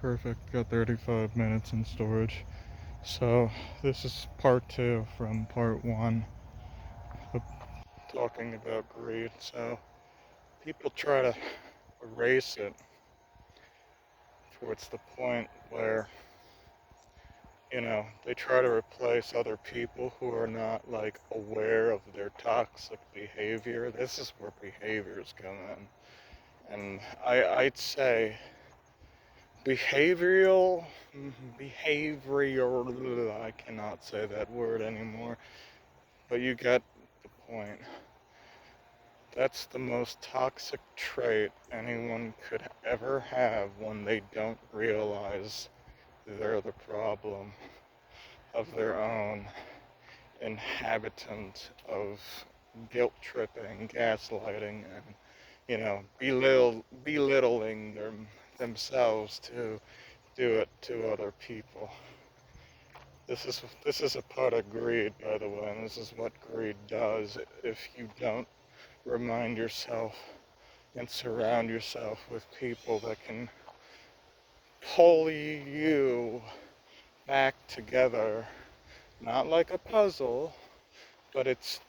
perfect. Got 35 minutes in storage. So, this is part two from part one of talking about greed. So, people try to erase it towards the point where, they try to replace other people who are not, like, aware of their toxic behavior. This is where behaviors come in. And I'd say behavioral, I cannot say that word anymore, but you get the point. That's the most toxic trait anyone could ever have when they don't realize they're the problem of their own inhabitant of guilt tripping, gaslighting, and, belittling themselves to do it to other people. This is a part of greed, by the way, and this is what greed does. If you don't remind yourself and surround yourself with people that can pull you back together, not like a puzzle, but it's,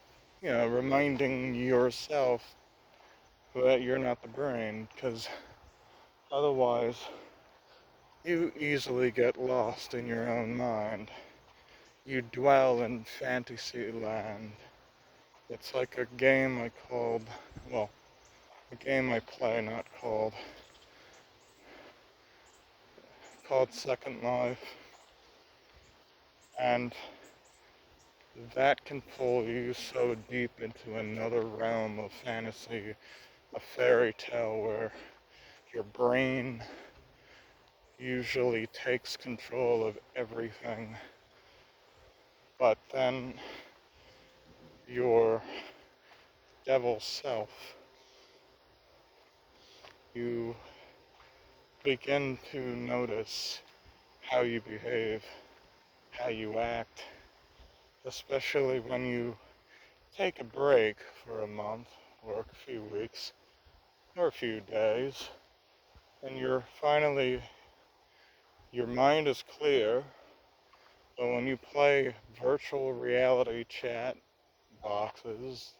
reminding yourself that you're not the brain, because otherwise you easily get lost in your own mind. You dwell in fantasy land. It's like a game a game I play, not called Second Life, and that can pull you so deep into another realm of fantasy, a fairy tale where your brain usually takes control of everything, but then your devil self, you begin to notice how you behave, how you act, especially when you take a break for a month or a few weeks or a few days, and your mind is clear, but when you play virtual reality chat boxes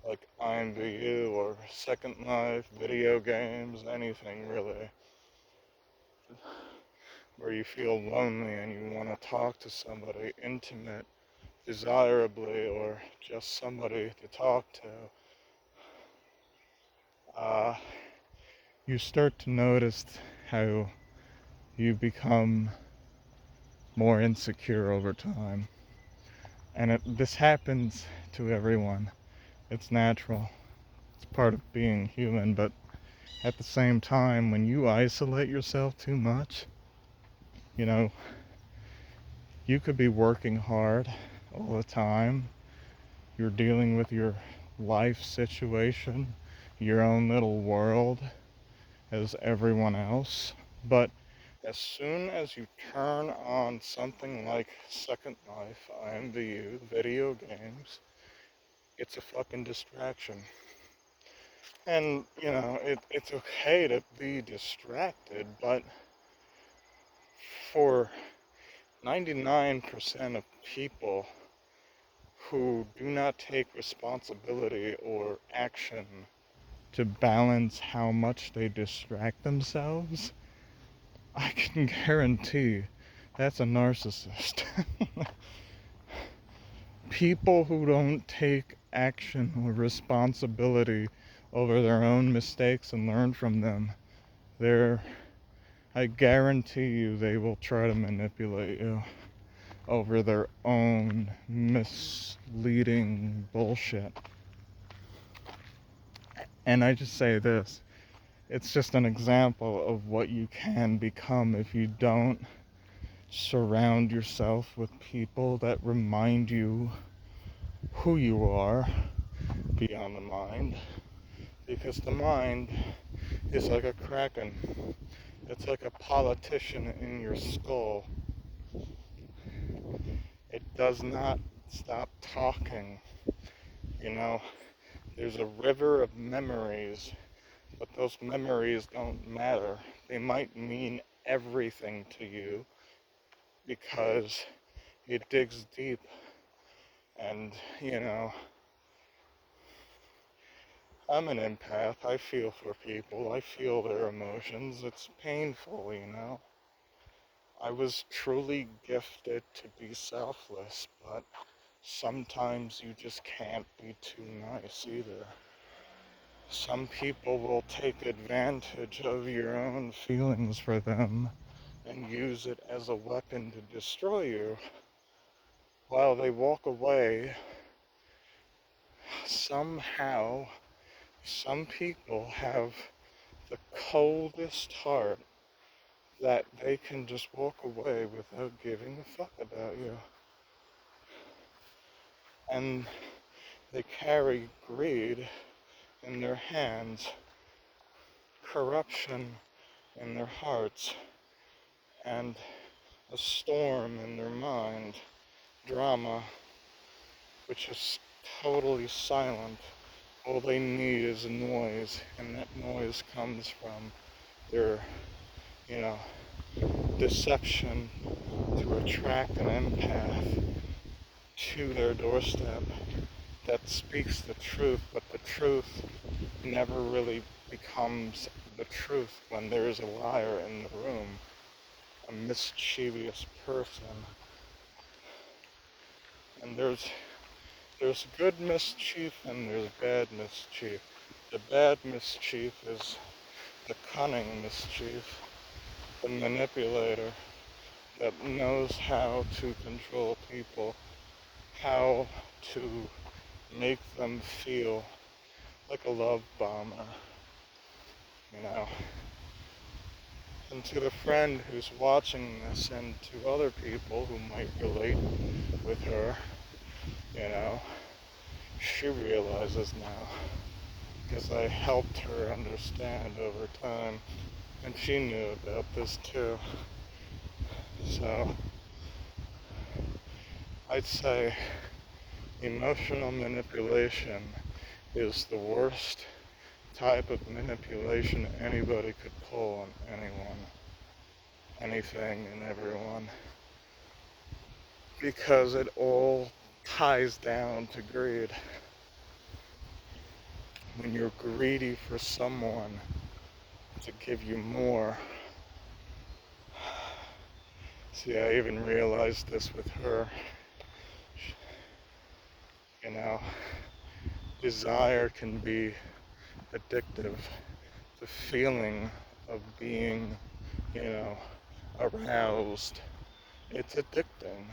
like IMVU or Second Life, video games, anything really, where you feel lonely and you want to talk to somebody intimate, desirably, or just somebody to talk to, uh, you start to notice how you become more insecure over time. And this happens to everyone. It's natural. It's part of being human. But at the same time, when you isolate yourself too much, you know, you could be working hard all the time. You're dealing with your life situation, your own little world as everyone else. But as soon as you turn on something like Second Life, IMVU, video games, it's a fucking distraction. And, it's okay to be distracted, but for 99% of people who do not take responsibility or action to balance how much they distract themselves, I can guarantee that's a narcissist. People who don't take action or responsibility over their own mistakes and learn from them, I guarantee you they will try to manipulate you over their own misleading bullshit. And I just say this, it's just an example of what you can become if you don't surround yourself with people that remind you who you are beyond the mind. Because the mind is like a kraken. It's like a politician in your skull. It does not stop talking. There's a river of memories, but those memories don't matter. They might mean everything to you because it digs deep. And, I'm an empath. I feel for people. I feel their emotions. It's painful. I was truly gifted to be selfless, but sometimes you just can't be too nice either. Some people will take advantage of your own feelings for them and use it as a weapon to destroy you. While they walk away, somehow, some people have the coldest heart that they can just walk away without giving a fuck about you. And they carry greed in their hands, corruption in their hearts, and a storm in their mind, drama, which is totally silent. All they need is a noise, and that noise comes from their, you know, deception to attract an empath to their doorstep that speaks the truth, but the truth never really becomes the truth when there is a liar in the room, a mischievous person. And there's good mischief and there's bad mischief. The bad mischief is the cunning mischief, the manipulator that knows how to control people, how to make them feel like a love bomber, you know. And to the friend who's watching this and to other people who might relate with her, she realizes now, because I helped her understand over time, and she knew about this too. So, I'd say emotional manipulation is the worst type of manipulation anybody could pull on anyone, anything, and everyone, because it all ties down to greed. When you're greedy for someone to give you more. See, I even realized this with her. Desire can be addictive. The feeling of being, aroused, it's addicting.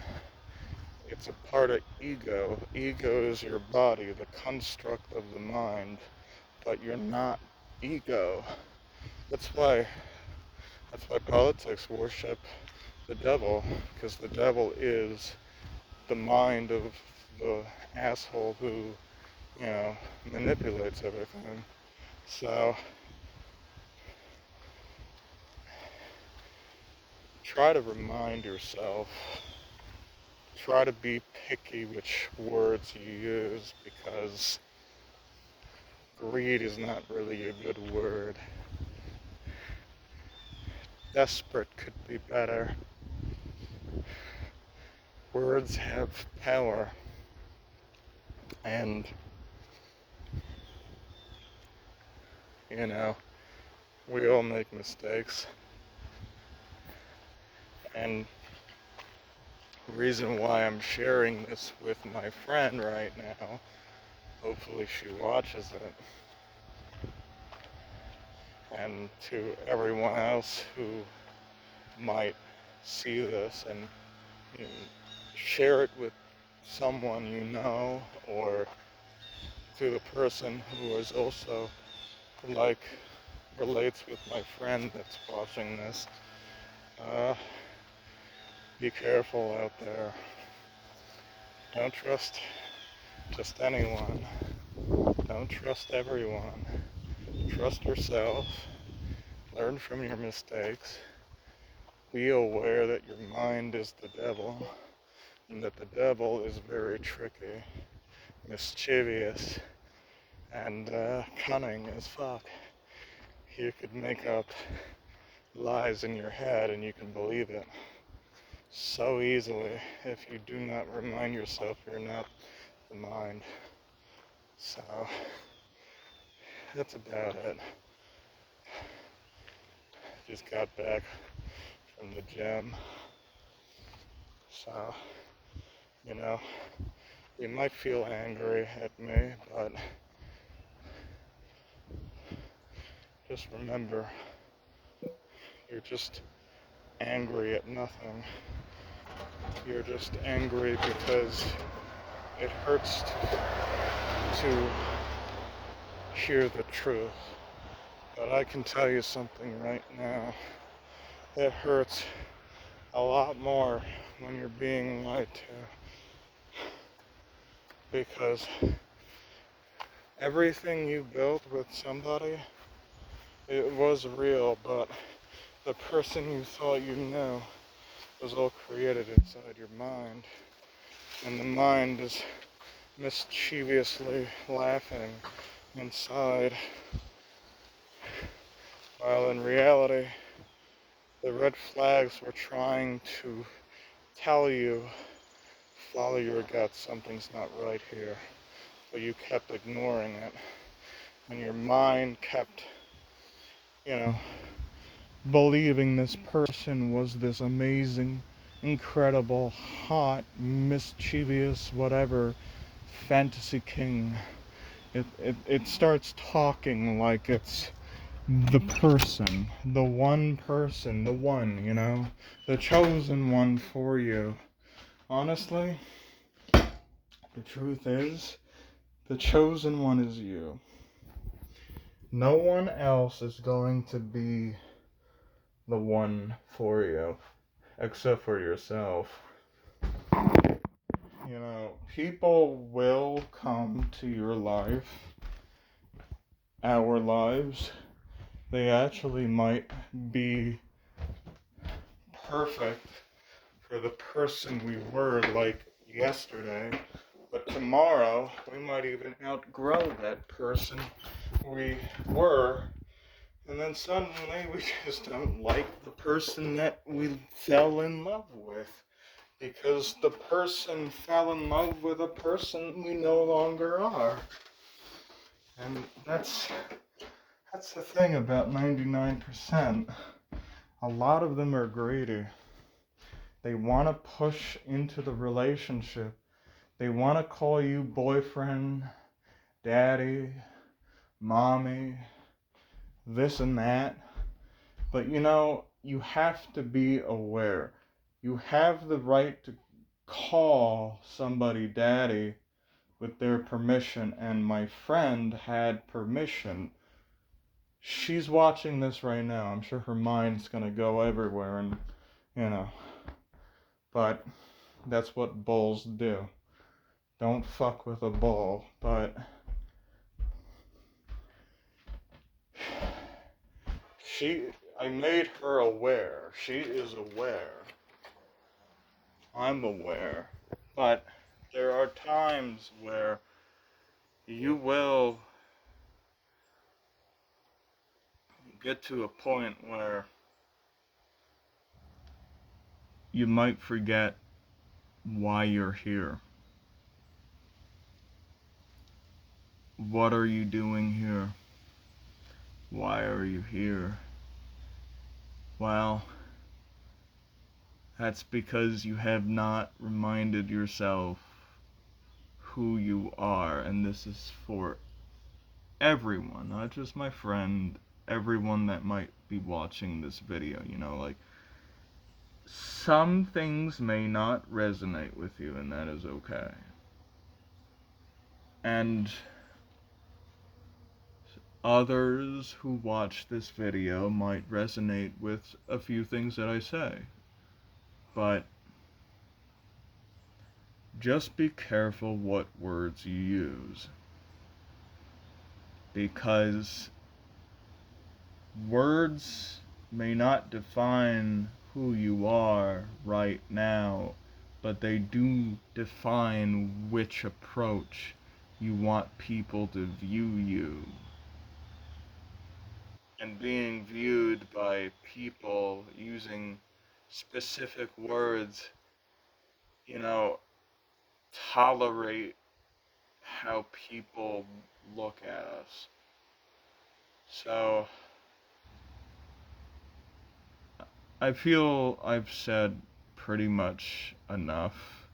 It's a part of ego. Ego is your body, the construct of the mind, but you're not ego. That's why politics worship the devil, because the devil is the mind of the asshole who, manipulates everything. So, try to remind yourself, try to be picky which words you use, because greed is not really a good word. Desperate could be better. Words have power, and, we all make mistakes. And the reason why I'm sharing this with my friend right now, hopefully she watches it, and to everyone else who might see this, and share it with someone you know, or to the person who is also relates with my friend that's watching this. Be careful out there. Don't trust just anyone. Don't trust everyone. Trust yourself. Learn from your mistakes. Be aware that your mind is the devil, and that the devil is very tricky, mischievous, and cunning as fuck. He could make up lies in your head and you can believe it so easily if you do not remind yourself you're not the mind. So, that's about it. Just got back from the gym. So, you know, you might feel angry at me, but just remember, you're just angry at nothing. You're just angry because it hurts to hear the truth. But I can tell you something right now. It hurts a lot more when you're being lied to. Because everything you built with somebody, it was real, but the person you thought you knew was all created inside your mind. And the mind is mischievously laughing inside, while in reality, the red flags were trying to tell you, follow your gut, something's not right here. But you kept ignoring it. And your mind kept, you know, believing this person was this amazing, incredible, hot, mischievous, whatever, fantasy king. It starts talking like it's the person, the one person, the one, the chosen one for you. Honestly, the truth is, the chosen one is you. No one else is going to be the one for you, except for yourself. People will come to your life, our lives. They actually might be perfect for the person we were like yesterday, but tomorrow we might even outgrow that person we were, and then suddenly we just don't like the person that we fell in love with, because the person fell in love with a person we no longer are. And that's the thing about 99%. A lot of them are greedy. They want to push into the relationship. They want to call you boyfriend, daddy, mommy, this and that. But you have to be aware. You have the right to call somebody daddy with their permission, and my friend had permission. She's watching this right now. I'm sure her mind's gonna go everywhere, and but that's what bulls do. Don't fuck with a bull. But I made her aware. She is aware. I'm aware. But there are times where you will get to a point where you might forget why you're here. What are you doing here? Why are you here? Well, that's because you have not reminded yourself who you are, and this is for everyone, not just my friend, everyone that might be watching this video. Some things may not resonate with you, and that is okay. And others who watch this video might resonate with a few things that I say. But just be careful what words you use, because words may not define who you are right now, but they do define which approach you want people to view you. and being viewed by people using specific words, you know, tolerate how people look at us. So I feel I've said pretty much enough.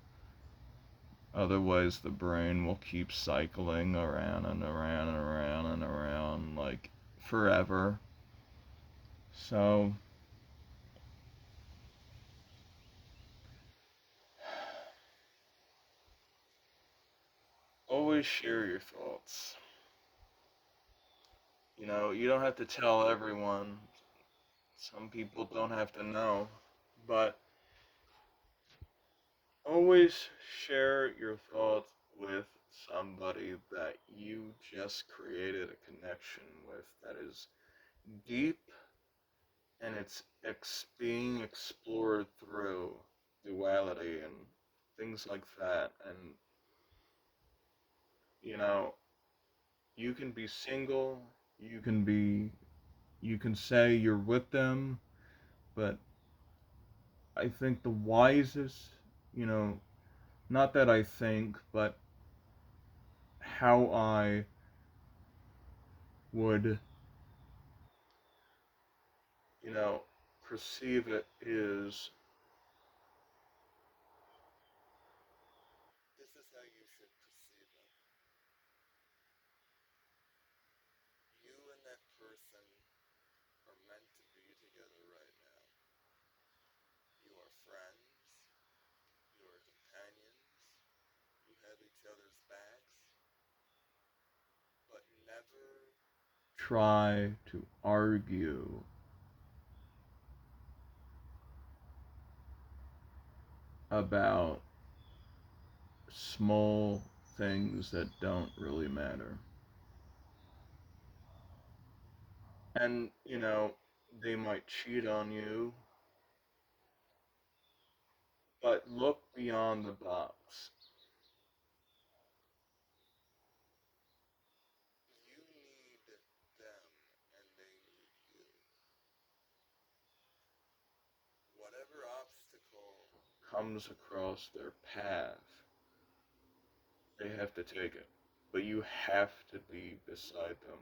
Otherwise, the brain will keep cycling around and around and around and around like forever. So, always share your thoughts. You don't have to tell everyone. Some people don't have to know. But always share your thoughts with somebody that you just created a connection with that is deep and it's being explored through duality and things like that. And, you know, you can be single, you can be, you can say you're with them, but I think the wisest, you know, not that I think, but how I would, you know, perceive it is this is how you should perceive it. You and that person are meant to be together right now. You are friends, you are companions, you have each other's backs, but never try to argue about small things that don't really matter. And, they might cheat on you, but look beyond the box. You need them and they need you. Whatever obstacle comes across their path, they have to take it. But you have to be beside them.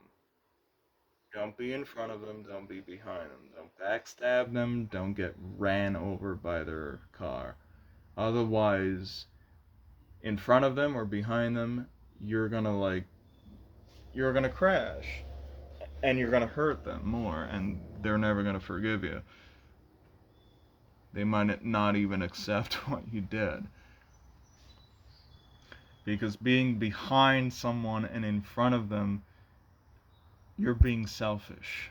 Don't be in front of them, don't be behind them. Don't backstab them, don't get ran over by their car. Otherwise, in front of them or behind them, you're gonna you're gonna crash. And you're gonna hurt them more, and they're never gonna forgive you. They might not even accept what you did. Because being behind someone and in front of them, you're being selfish.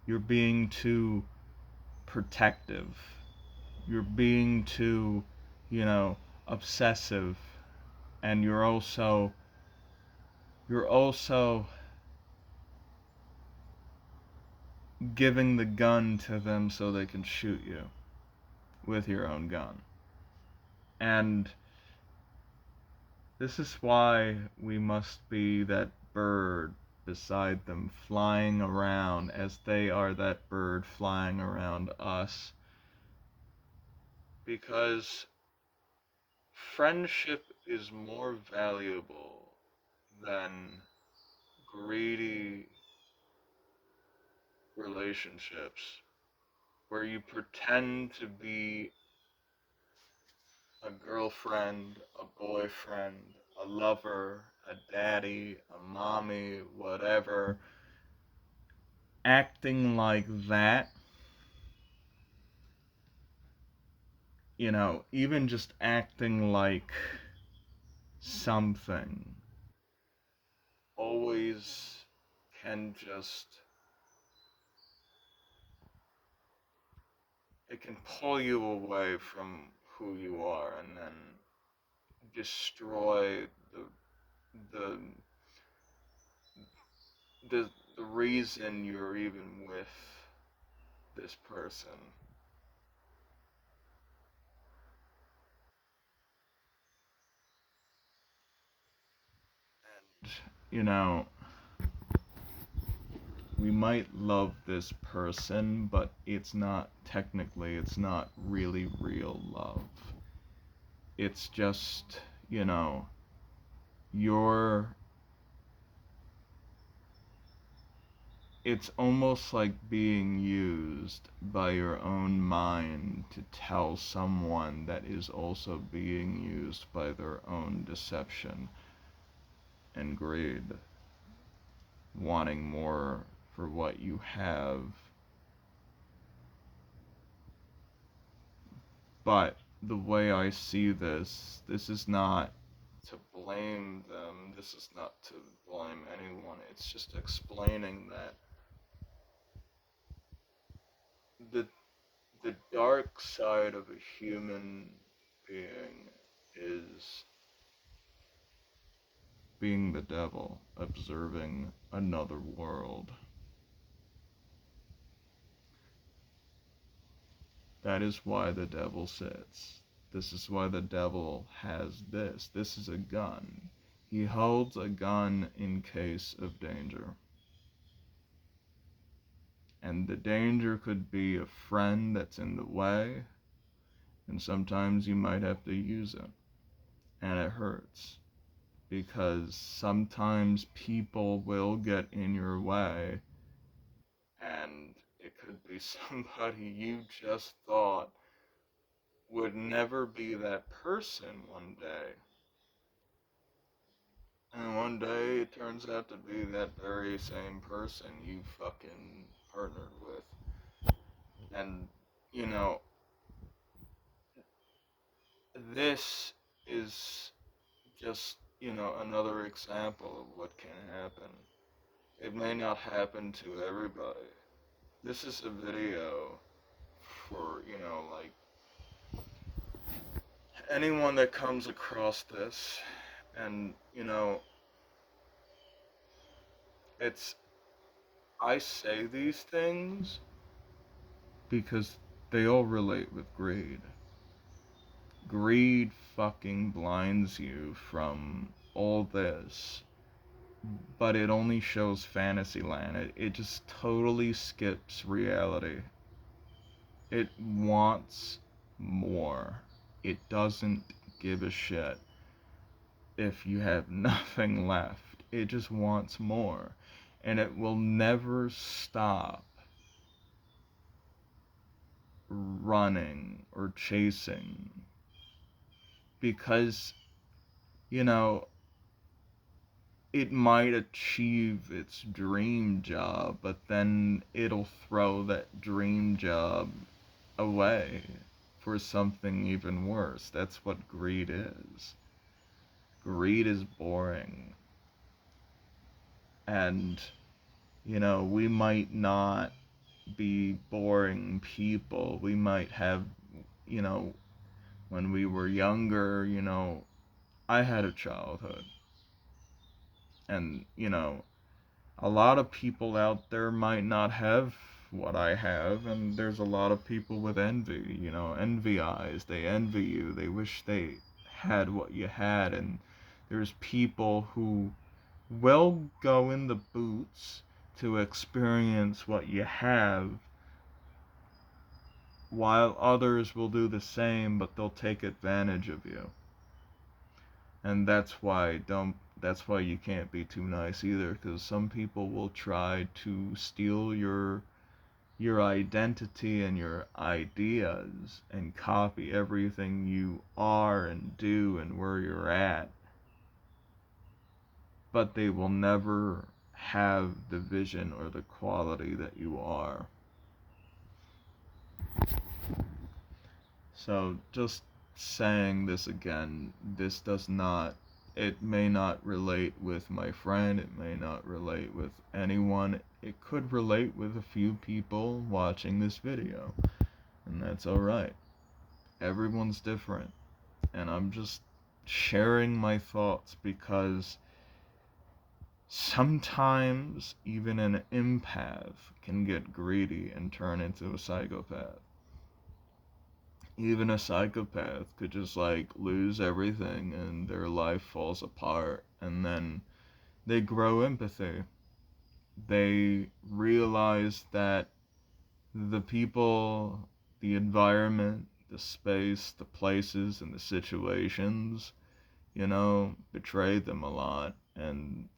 You're being too protective. You're being too, obsessive. And you're also giving the gun to them so they can shoot you with your own gun. And this is why we must be that bird beside them, flying around as they are that bird flying around us. Because friendship is more valuable than greedy relationships where you pretend to be a girlfriend, a boyfriend, a lover, a daddy, a mommy, whatever, acting like that, even just acting like something, always can just, it can pull you away from who you are and then destroy the, the reason you're even with this person. And, you know, we might love this person, but it's not really real love. It's just, you're it's almost like being used by your own mind to tell someone that is also being used by their own deception and greed, wanting more for what you have. But the way I see this is not to blame them, this is not to blame anyone, it's just explaining that the the dark side of a human being is being the devil, observing another world. That is why the devil sits. This is why the devil has this. This is a gun. He holds a gun in case of danger. And the danger could be a friend that's in the way, and sometimes you might have to use it. And it hurts, because sometimes people will get in your way, and it could be somebody you just thought would never be that person one day. And one day it turns out to be that very same person you fucking partnered with. And, you know, this is just, another example of what can happen. It may not happen to everybody. This is a video for, like, anyone that comes across this. And, it's, I say these things because they all relate with greed. Greed fucking blinds you from all this, but it only shows Fantasyland. It just totally skips reality. It wants more. It doesn't give a shit if you have nothing left. It just wants more. And it will never stop running or chasing, because, it might achieve its dream job, but then it'll throw that dream job away for something even worse. That's what greed is. Greed is boring. And, we might not be boring people. We might have, when we were younger, I had a childhood. And, a lot of people out there might not have what I have, and there's a lot of people with envy, envy eyes. They envy you. They wish they had what you had, and there's people who will go in the boots to experience what you have, while others will do the same, but they'll take advantage of you. And that's why you can't be too nice either, because some people will try to steal your identity and your ideas and copy everything you are and do and where you're at, but they will never have the vision or the quality that you are. So just saying this again, it may not relate with my friend, it may not relate with anyone, it could relate with a few people watching this video, and that's alright. Everyone's different, and I'm just sharing my thoughts because sometimes even an empath can get greedy and turn into a psychopath. Even a psychopath could just lose everything and their life falls apart, and then they grow empathy. they realize that the people, the environment, the space, the places, and the situations, betrayed them a lot. And,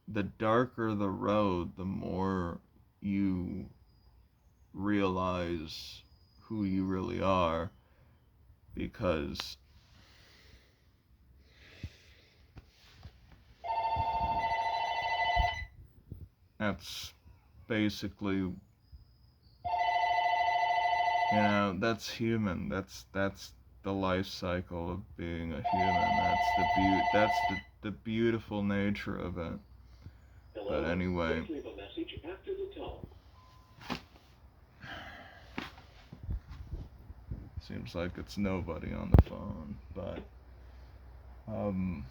the darker the road, the more you realize who you really are, because that's basically, that's human. That's the life cycle of being a human. That's the beautiful nature of it. But anyway, Please leave a message after the tone. seems like it's nobody on the phone, but um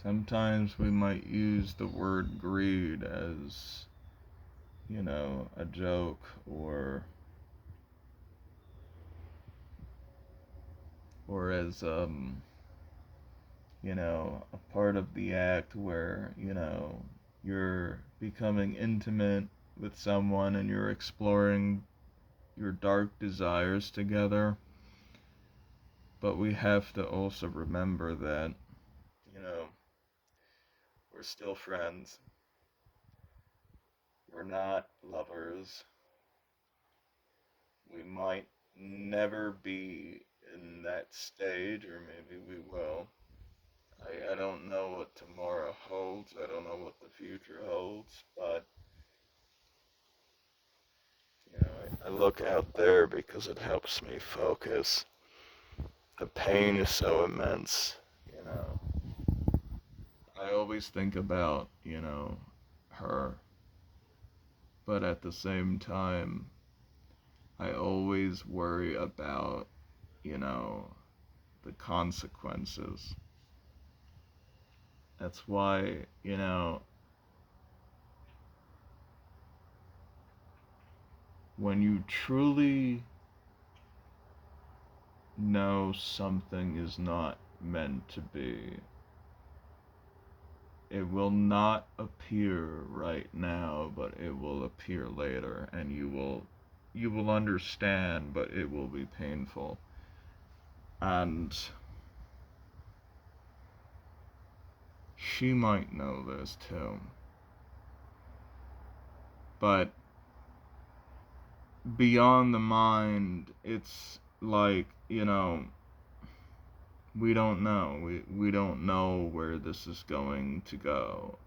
sometimes we might use the word greed as, a joke, or as a part of the act where, you're becoming intimate with someone and you're exploring your dark desires together. But we have to also remember that, you know, we're still friends. We're not lovers. We might never be in that stage, or maybe we will. I don't know what tomorrow holds. I don't know what the future holds, but I look out there because it helps me focus. The pain is so immense, you know. I always think about, her, but at the same time, I always worry about, the consequences. That's why, when you truly know something is not meant to be, it will not appear right now, but it will appear later, and you will understand, but it will be painful. And she might know this too. But beyond the mind, it's like, we don't know. We don't know where this is going to go.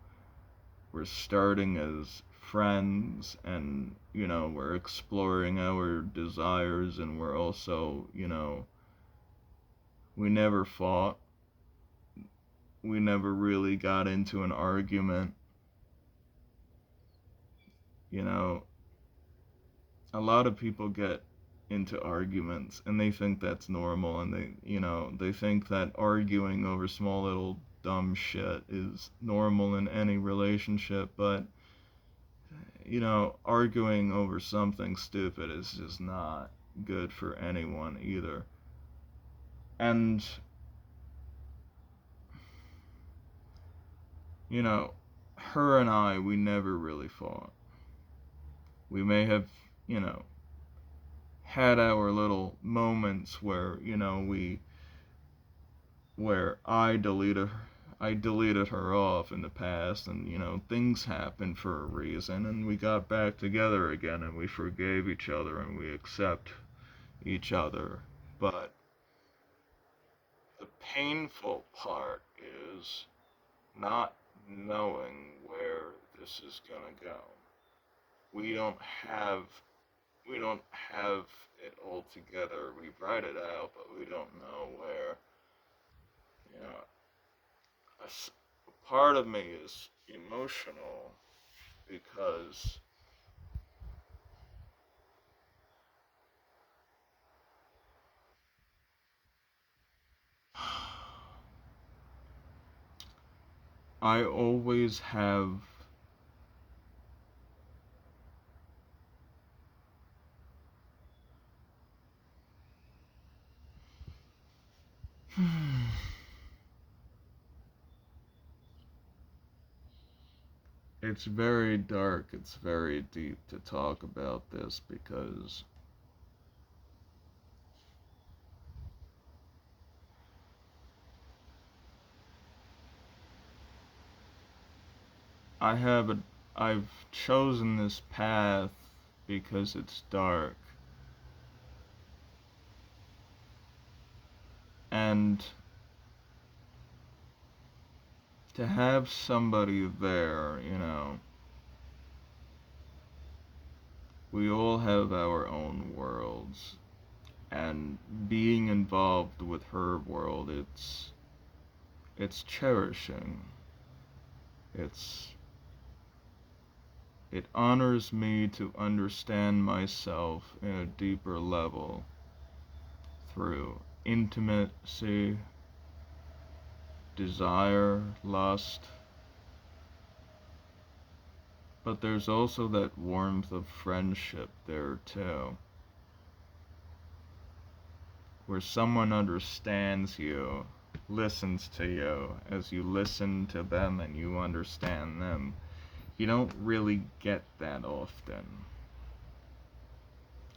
We're starting as friends, and, we're exploring our desires, and we're also, we never fought. We never really got into an argument. You know, a lot of people get into arguments and they think that's normal, and they think that arguing over small little dumb shit is normal in any relationship, but arguing over something stupid is just not good for anyone either. And her and I, we never really fought. We may have, you know had our little moments where, where I deleted her off in the past, and, things happened for a reason, and we got back together again, and we forgave each other, and we accept each other. But the painful part is not knowing where this is gonna go. We don't have we don't have it all together. We write it out, but we don't know where. You know, a part of me is emotional because I always have It's very dark, it's very deep to talk about this because I have a I've chosen this path because it's dark. And to have somebody there, we all have our own worlds. And being involved with her world, it's cherishing. It's it honors me to understand myself in a deeper level through intimacy, desire, lust, but there's also that warmth of friendship there too, where someone understands you, listens to you as you listen to them and you understand them. You don't really get that often.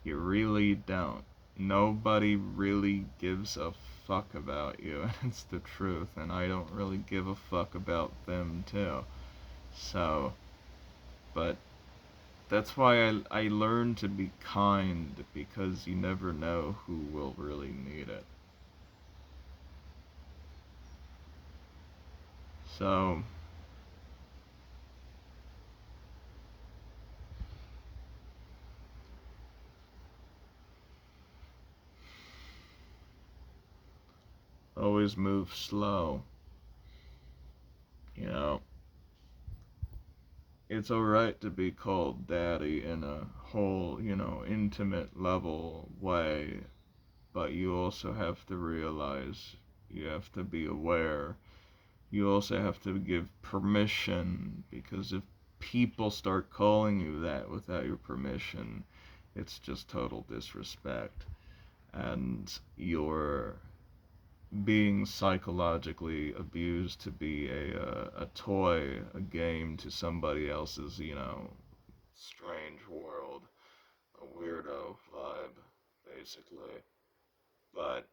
You really don't. Nobody really gives a fuck about you, and it's the truth, and I don't really give a fuck about them too. So, but that's why I learned to be kind, because you never know who will really need it. So, always move slow. You know, it's alright to be called daddy in a whole, intimate level way, but you also have to realize, you have to be aware. You also have to give permission, because if people start calling you that without your permission, it's just total disrespect. And you're being psychologically abused to be a toy, a game to somebody else's, strange world, a weirdo vibe, basically. But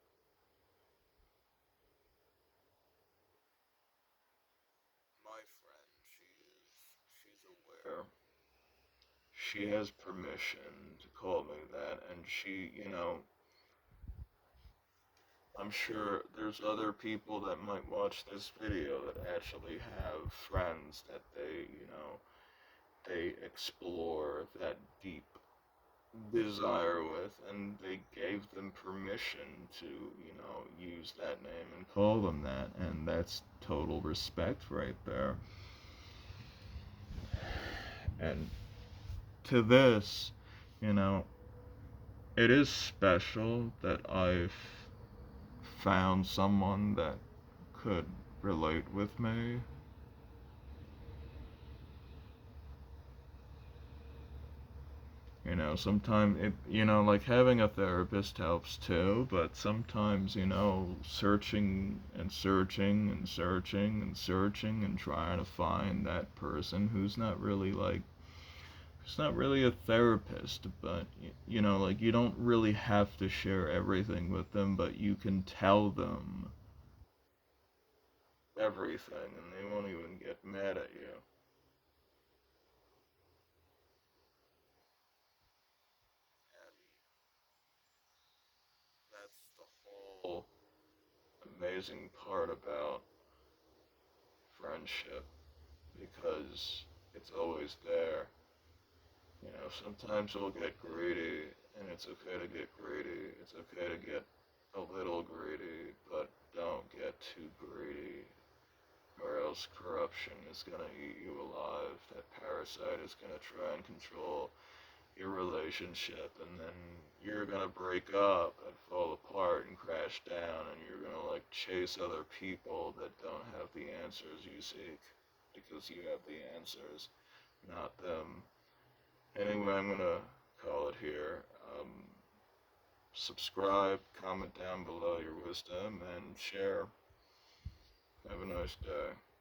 my friend, she's aware. She has permission to call me that, and I'm sure there's other people that might watch this video that actually have friends that they explore that deep desire with, and they gave them permission to, use that name and call them that, and that's total respect right there. And to this, you know, it is special that I've found someone that could relate with me. Sometimes like having a therapist helps too, but sometimes, searching and searching and searching and searching and trying to find that person who's not really like, it's not really a therapist, but like you don't really have to share everything with them, but you can tell them everything and they won't even get mad at you. And that's the whole amazing part about friendship, because it's always there. Sometimes we'll get greedy, and it's okay to get greedy. It's okay to get a little greedy, but don't get too greedy, or else corruption is gonna eat you alive. That parasite is gonna try and control your relationship, and then you're gonna break up and fall apart and crash down, and you're gonna like chase other people that don't have the answers you seek, because you have the answers, not them. Anyway, I'm gonna call it here. subscribe, comment down below your wisdom, and share. Have a nice day.